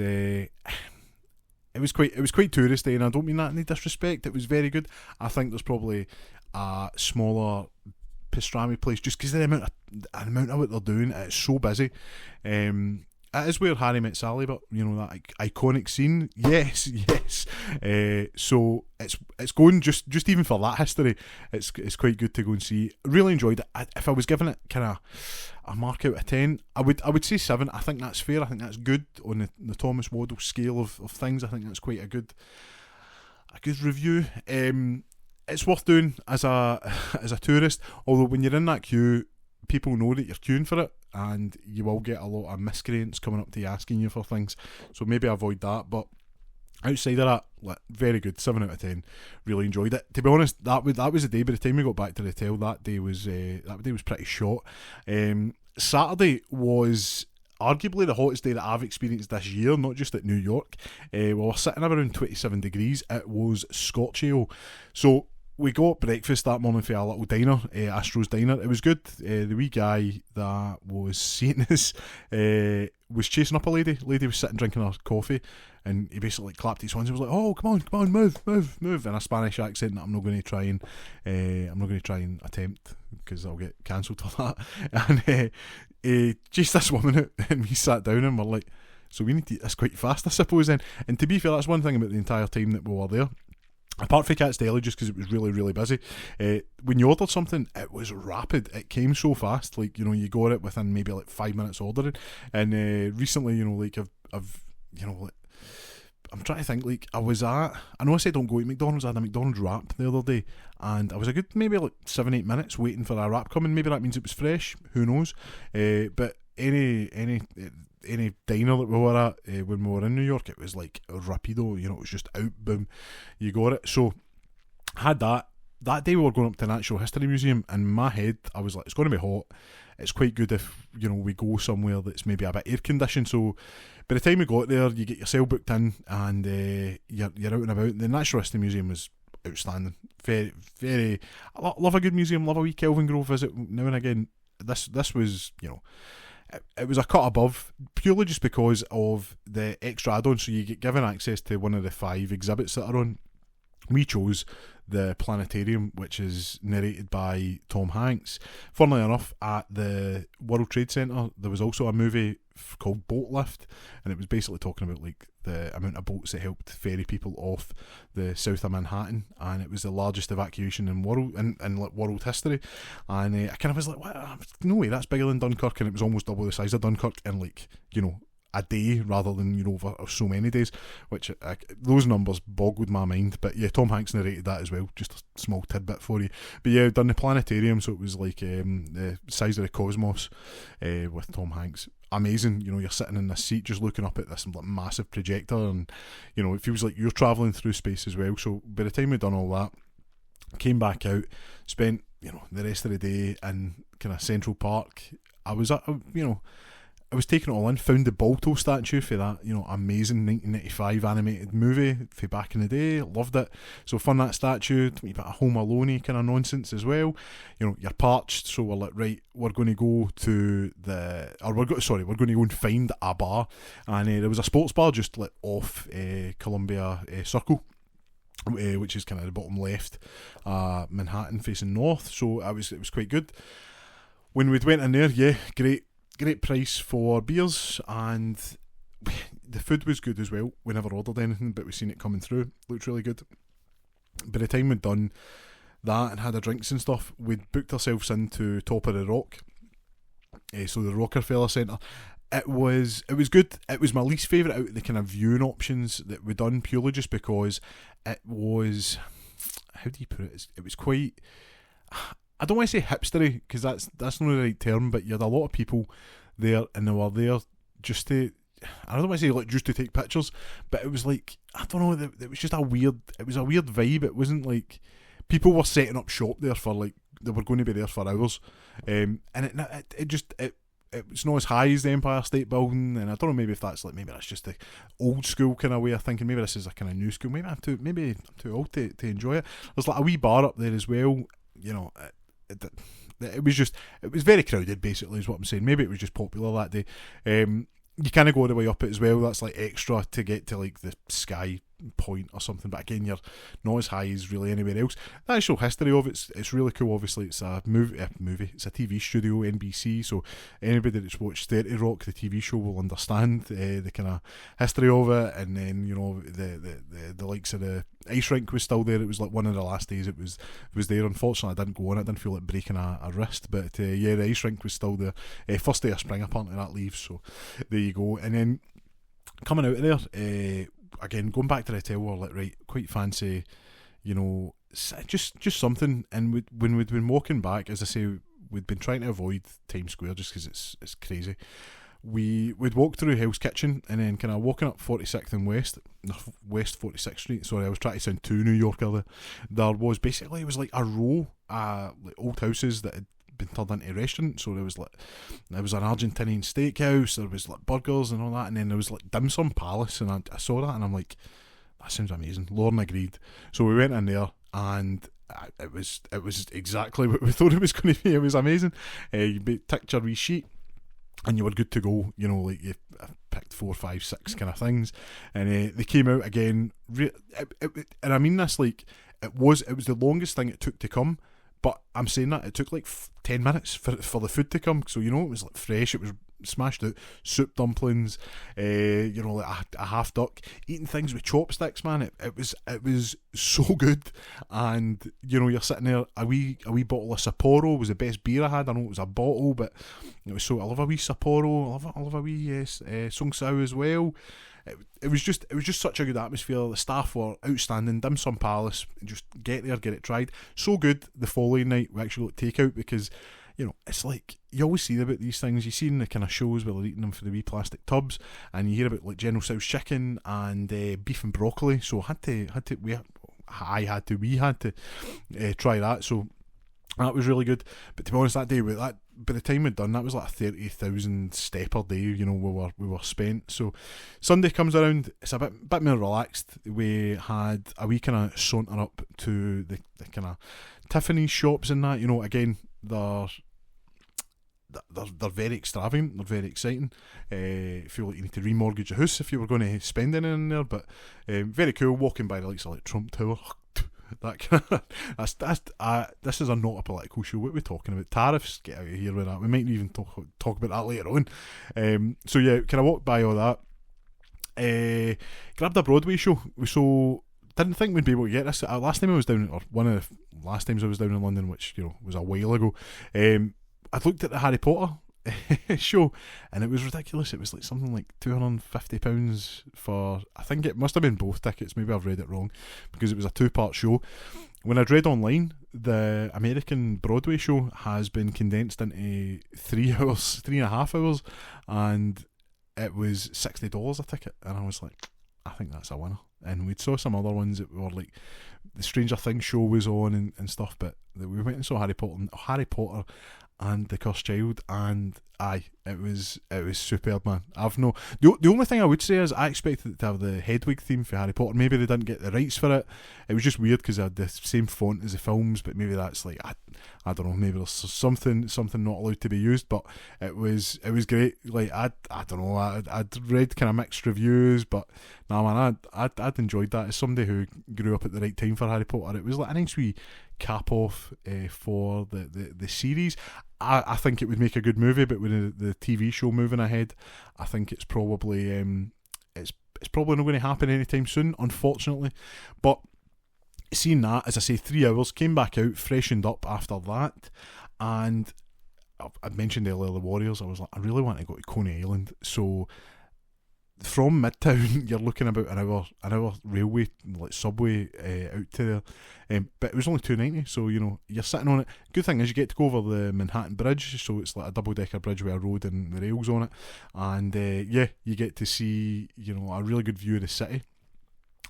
A: quite touristy, and I don't mean that in any disrespect. It was very good. I think there's probably a smaller pastrami place just because the amount of what they're doing. It's so busy. It is where Harry met Sally, but that iconic scene. Yes. So it's going just even for that history. It's quite good to go and see. Really enjoyed it. If I was giving it kind of a mark out of 10, I would say 7. I think that's fair. I think that's good on the Thomas Waddle scale of things. I think that's quite a good review. It's worth doing as a tourist. Although when you're in that queue, people know that you're queuing for it, and you will get a lot of miscreants coming up to you asking you for things, so maybe avoid that. But outside of that, very good, 7 out of 10. Really enjoyed it. To be honest, that was the day. By the time we got back to the hotel, that day was pretty short. Saturday was arguably the hottest day that I've experienced this year, not just at New York. We were sitting around 27 degrees. It was Scotch ale. So we got breakfast that morning for our little diner, Astro's Diner. It was good. The wee guy that was seeing us was chasing up a lady. Lady was sitting drinking her coffee, and he basically clapped his hands and was like, "Oh, come on, move," in a Spanish accent that I'm not going to try and attempt, because I'll get cancelled for that. And he chased this woman out, and we sat down and we're like, so we need to eat this quite fast, I suppose. Then, and to be fair, that's one thing about the entire time that we were there. Apart from Cat's Deli, just because it was really, really busy, when you ordered something, it was rapid. It came so fast. Like, you got it within maybe like 5 minutes ordering. And recently, I'm trying to think, I know I said don't go to McDonald's. I had a McDonald's wrap the other day, and I was a good maybe like 7-8 minutes waiting for a wrap coming. Maybe that means it was fresh, who knows. But any diner that we were at when we were in New York, it was like rapido, you know, it was just out, boom, you got it. So had that day we were going up to the Natural History Museum. In my head I was like, it's going to be hot, it's quite good if, you know, we go somewhere that's maybe a bit air conditioned. So by the time we got there, you get yourself booked in and you're out and about. The Natural History Museum was outstanding, very I love a good museum, love a wee Kelvin Grove visit now and again. This was, you know, it was a cut above, purely just because of the extra add-on. So you get given access to one of the 5 exhibits that are on. We chose the planetarium, which is narrated by Tom Hanks. Funnily enough, at the World Trade Center there was also a movie called Boat Lift, and it was basically talking about like the amount of boats that helped ferry people off the south of Manhattan, and it was the largest evacuation in world history. And I kind of was like, what? No way, that's bigger than Dunkirk. And it was almost double the size of Dunkirk in, like, you know, a day rather than, you know, over so many days, which those numbers boggled my mind. But yeah, Tom Hanks narrated that as well, just a small tidbit for you. But yeah, I've done the planetarium, so it was like the size of the cosmos with Tom Hanks. Amazing, you know, you're sitting in this seat just looking up at this like massive projector, and you know, it feels like you're travelling through space as well. So by the time we'd done all that, came back out, spent, you know, the rest of the day in kind of Central Park. I was taking it all in, found the Balto statue for that, you know, amazing 1995 animated movie for back in the day, loved it. So found that statue, a bit of Home Alone kind of nonsense as well. You know, you're parched, so we're like, right, we're going to go to we're going to go and find a bar, and there was a sports bar just like off Columbia Circle, which is kind of the bottom left, Manhattan facing north. So it was quite good. When we'd went in there, yeah, great price for beers, and the food was good as well. We never ordered anything, but we seen it coming through. Looked really good. By the time we'd done that and had our drinks and stuff, we'd booked ourselves into Top of the Rock, so the Rockefeller Centre. It was good. It was my least favourite out of the kind of viewing options that we'd done, purely just because it was, how do you put it? It was quite, I don't want to say hipstery, because that's not the right term, but you had a lot of people there, and they were there just to, I don't want to say like just to take pictures, but it was like, I don't know, it was just a weird vibe. It wasn't like people were setting up shop there for like, they were going to be there for hours, and it's not as high as the Empire State Building, and I don't know, maybe that's just the old school kind of way of thinking. Maybe this is a kind of new school. Maybe I'm too old to enjoy it. There's like a wee bar up there as well. You know, it was very crowded, basically, is what I'm saying. Maybe it was just popular that day. You kind of go all the way up it as well. That's like extra to get to like the Sky Point or something, but again, you're not as high as really anywhere else. The actual history of it's really cool. Obviously, it's a movie. It's a TV studio, NBC. So anybody that's watched 30 Rock, the TV show, will understand the kind of history of it. And then, you know, the likes of the ice rink was still there. It was like one of the last days it was there. Unfortunately, I didn't go on it. I didn't feel like breaking a wrist, but yeah, the ice rink was still there. First day of spring, apparently that leaves. So there you go. And then coming out of there, again, going back to the hotel, we're like, right, quite fancy, you know, just something. And when we'd been walking back, as I say, we'd been trying to avoid Times Square just because it's crazy. We'd walk through Hell's Kitchen, and then kind of walking up 46th and West 46th Street. Sorry, I was trying to sound too New Yorker there. Was basically, it was like a row like old houses that had been turned into a restaurant. So there was an Argentinian steakhouse, there was like burgers and all that, and then there was like Dim Sum Palace, and I saw that and I'm like, that sounds amazing. Lauren agreed, so we went in there, and it was exactly what we thought it was going to be. It was amazing. You ticked your wee sheet and you were good to go. You know, like you picked 4, 5, 6 kind of things, and they came out again. And I mean this, like, it was the longest thing it took to come. But I'm saying that it took like 10 minutes for the food to come. So, you know, it was like fresh. It was smashed out. Soup dumplings, you know, like a half duck. Eating things with chopsticks, man. It was so good. And, you know, you're sitting there. A wee bottle of Sapporo was the best beer I had. I know it was a bottle, but it was so. I love a wee Sapporo. I love a wee Sung Sao as well. It was just such a good atmosphere. The staff were outstanding. Dim Sum Palace, just get there, get it tried. So good. The following night we actually got takeout, because it's like you always see about these things. You see in the kind of shows where they're eating them for the wee plastic tubs, and you hear about like General Tso's chicken and beef and broccoli. So we had to try that. So that was really good. But to be honest, that day, by the time we'd done, that was like a 30,000 stepper day. We were spent. So Sunday comes around, it's a bit more relaxed. We had a wee kind of saunter up to the kind of Tiffany's shops and that. Again, they're very extravagant. They're very exciting. Feel like you need to remortgage your house if you were going to spend anything in there. But very cool. Walking by the likes of like Trump Tower. That kind of, this is not a political show. What are we talking about? Tariffs? Get out of here with that. We might even talk about that later on. So yeah, can I walk by all that? Grabbed a Broadway show. So didn't think we'd be able to get this. Last time I was down, or one of the last times I was down in London, which was a while ago. I'd looked at the Harry Potter show, and it was ridiculous. It was like something like £250 for, I think it must have been both tickets. Maybe I've read it wrong, because it was a 2-part show. When I'd read online, the American Broadway show has been condensed into 3.5 hours, and it was $60 a ticket. And I was like, I think that's a winner. And we saw some other ones that were like, the Stranger Things show was on and stuff, but we went and saw Harry Potter and The Cursed Child, and it was superb, man. The only thing I would say is I expected it to have the Hedwig theme for Harry Potter. Maybe they didn't get the rights for it. It was just weird because they had the same font as the films, but maybe that's like, I don't know, maybe there's something not allowed to be used. But it was great. Like I don't know, I'd read kind of mixed reviews, but nah, man, I'd enjoyed that. As somebody who grew up at the right time for Harry Potter, it was like a nice wee cap off for the series. I think it would make a good movie, but with the TV show moving ahead, I think it's probably it's probably not going to happen anytime soon, unfortunately. But seeing that, as I say, 3 hours, came back out, freshened up after that, and I mentioned earlier the Warriors. I was like, I really want to go to Coney Island, so from Midtown you're looking about an hour railway, like subway, out to there, but it was only $2.90, so you're sitting on it. Good thing is you get to go over the Manhattan Bridge, so it's like a double-decker bridge with a road and the rails on it, and you get to see a really good view of the city.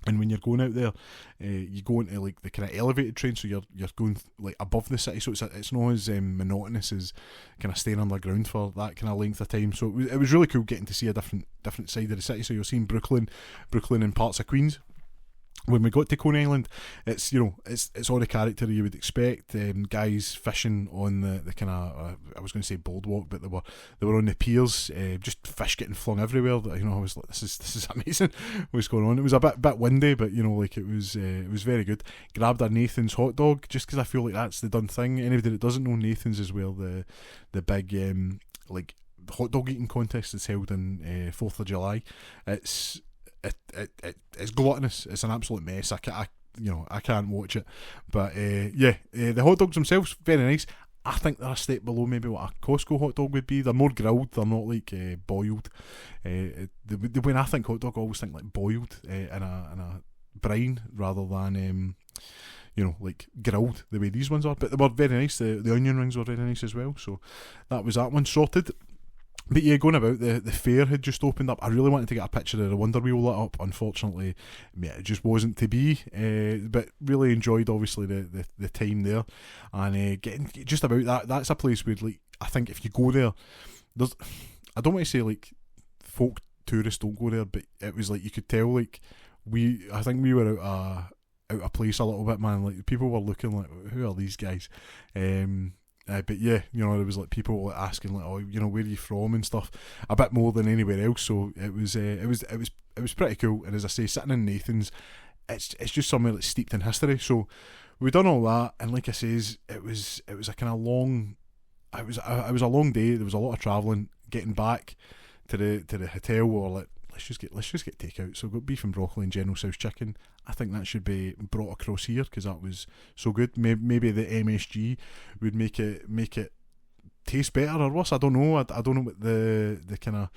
A: And when you're going out there, you go into like the kind of elevated train, so you're going like above the city, so it's not as monotonous as kind of staying underground for that kind of length of time. So it was really cool getting to see a different side of the city. So you're seeing Brooklyn and parts of Queens. When we got to Coney Island, it's it's all the character you would expect. Guys fishing on the kind of I was going to say boardwalk, but they were on the piers. Just fish getting flung everywhere. I was like, this is amazing. What's going on? It was a bit windy, but like it was very good. Grabbed a Nathan's hot dog just because I feel like that's the done thing. Anybody that doesn't know, Nathan's is where the big like hot dog eating contest is held in 4th of July. It's gluttonous. It's an absolute mess. I can't watch it. But the hot dogs themselves, very nice. I think they're a step below maybe what a Costco hot dog would be. They're more grilled. They're not like boiled. When I think hot dog, I always think like boiled in a brine rather than like grilled the way these ones are. But they were very nice. The onion rings were very nice as well. So that was that one sorted. But yeah, going about, the fair had just opened up. I really wanted to get a picture of the Wonder Wheel lit up. Unfortunately, it just wasn't to be. But really enjoyed, obviously, the time there. And getting just about that. That's a place where, like, I think if you go there, I don't want to say, like, folk tourists don't go there, but it was like, you could tell, like, I think we were out of place a little bit, man. Like, people were looking like, who are these guys? But yeah, there was like people like asking like, oh, where are you from and stuff, a bit more than anywhere else. So it was pretty cool. And as I say, sitting in Nathan's, it's just somewhere that's steeped in history. So we done all that, and like I says, it was a kind of long. It was a long day. There was a lot of travelling, getting back to the hotel. We were like, let's just get takeout. So we've got beef and broccoli and General Tso's chicken. I think that should be brought across here because that was so good. Maybe the MSG would make it taste better or worse. I don't know. I don't know what the kind of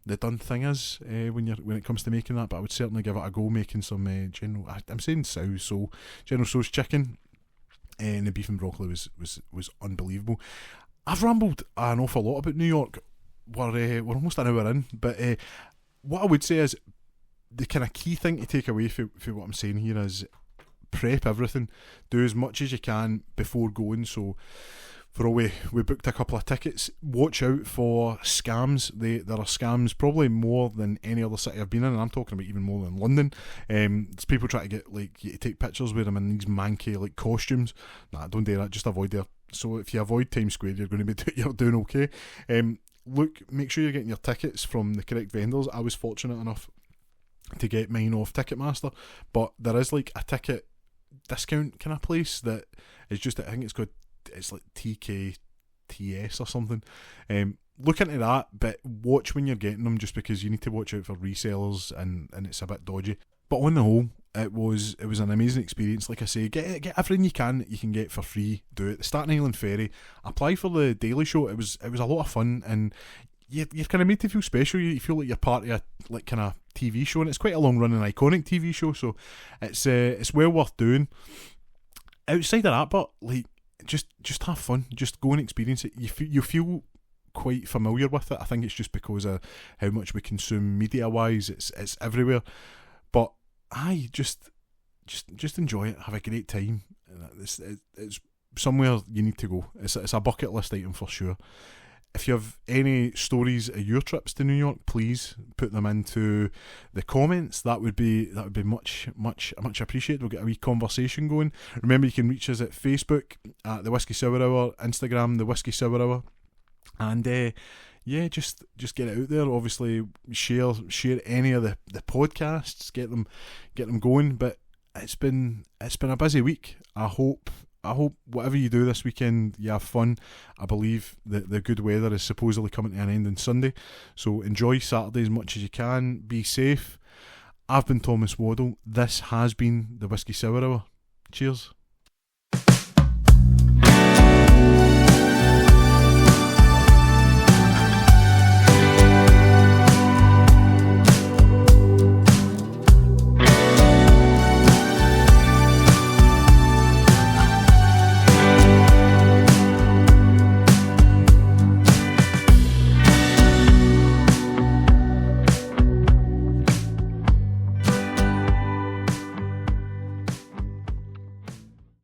A: the done thing is when it comes to making that. But I would certainly give it a go making some I'm saying General Tso's chicken, and the beef and broccoli was unbelievable. I've rambled an awful lot about New York. We're almost an hour in, but what I would say is the kind of key thing to take away for what I'm saying here is prep everything. Do as much as you can before going. So for all we booked a couple of tickets, watch out for scams. There are scams probably more than any other city I've been in, and I'm talking about even more than London. There's people trying to get like you to take pictures with them in these manky like costumes. Nah, don't do that. Just avoid there. So if you avoid Times Square, you're going to be you're doing okay. Look, make sure you're getting your tickets from the correct vendors. I was fortunate enough to get mine off Ticketmaster, but there is like a ticket discount kind of place that is just, I think it's like TKTS or something. Look into that, but watch when you're getting them, just because you need to watch out for resellers and it's a bit dodgy. But on the whole, it was an amazing experience. Like I say, get everything you can that you can get for free. Do it. The Staten Island Ferry. Apply for the Daily Show. It was a lot of fun, and you're kind of made to feel special. You feel like you're part of a like kind of TV show, and it's quite a long running iconic TV show. So it's well worth doing. Outside of that, but like just have fun. Just go and experience it. You feel quite familiar with it. I think it's just because of how much we consume media wise. It's everywhere. But just enjoy it. Have a great time. It's somewhere you need to go. It's a bucket list item for sure. If you have any stories of your trips to New York, please put them into the comments. That would be much appreciated. We'll get a wee conversation going. Remember, you can reach us at Facebook at the Whisky Sour Hour, Instagram the Whisky Sour Hour, and just get it out there. Obviously, share any of the podcasts, get them going. But it's been a busy week. I hope whatever you do this weekend, you have fun. I believe that the good weather is supposedly coming to an end on Sunday, so enjoy Saturday as much as you can. Be safe. I've been Thomas Waddle. This has been the Whisky Sour Hour. Cheers.